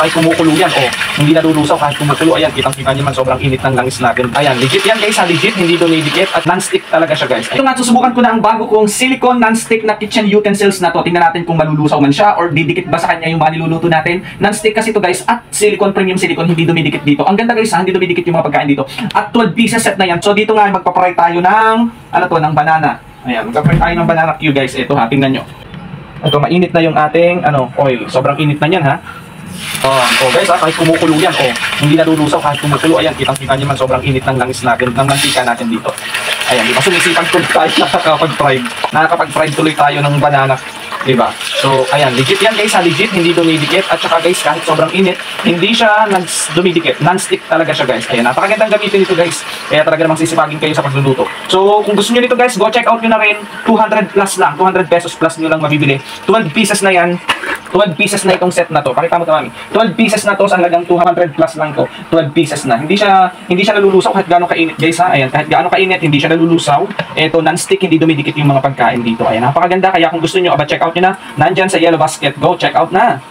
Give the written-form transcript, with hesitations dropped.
kahit kumukulo yan, oh, hindi nalulusaw kahit kumukulo. Ayan, kitang-kita niyo man, sobrang init ng langis natin. Ayan, legit yan guys, ha, legit, hindi dumidikit at non-stick talaga siya guys. Ito nga, susubukan ko na ang bago kong silicone non-stick na kitchen utensils na to. Tingnan natin kung malulusaw man siya or didikit ba sa kanya yung mga niluluto natin. Non-stick kasi to guys, at silicone, premium silicone, hindi dumidikit dito. Ang ganda guys, ha, hindi dumidikit yung mga pagkain dito. At 12 pieces set na yan. So dito nga, magpa-fry tayo ng, ano to, ng banana. Ayan, magpa-fry tayo ng banana Q guys. Ito ha, tingnan nyo. Ito, mainit na yung ating oil. Sobrang init na yan ha. Oh guys ha, kahit kumukulo yan, oh, hindi nalulusaw kahit kumukulo. Ayan, kitang-kita nyo man, sobrang init ng langis natin, ng mantika natin dito. Ayan, diba? Sumisipan tuloy tayo nakakapag-fried tuloy tayo ng banana. Diba? So, ayan, legit yan guys ha, legit, hindi dumidikit. At saka guys, kahit sobrang init, hindi siya dumidikit. Non-stick talaga siya guys. Ayan, napakagandang gamitin ito guys. Kaya talaga namang sisipagin kayo sa pagluluto. So, kung gusto nyo nito guys, go check out nyo na rin. 200 plus lang, 200 pesos plus nyo lang mabibili. 12 pieces na yan. 12 pieces na itong set na to. Pakita mo ito mami. 12 pieces na to sa halagang 200 plus lang to. 12 pieces na. Hindi siya nalulusaw kahit gaano kainit guys ha. Ayan, kahit gaano kainit, hindi siya nalulusaw. Ito, non-stick, hindi dumidikit yung mga pagkain dito. Ayan, napakaganda. Kaya kung gusto nyo, check out nyo na. Nandyan sa yellow basket. Go, check out na.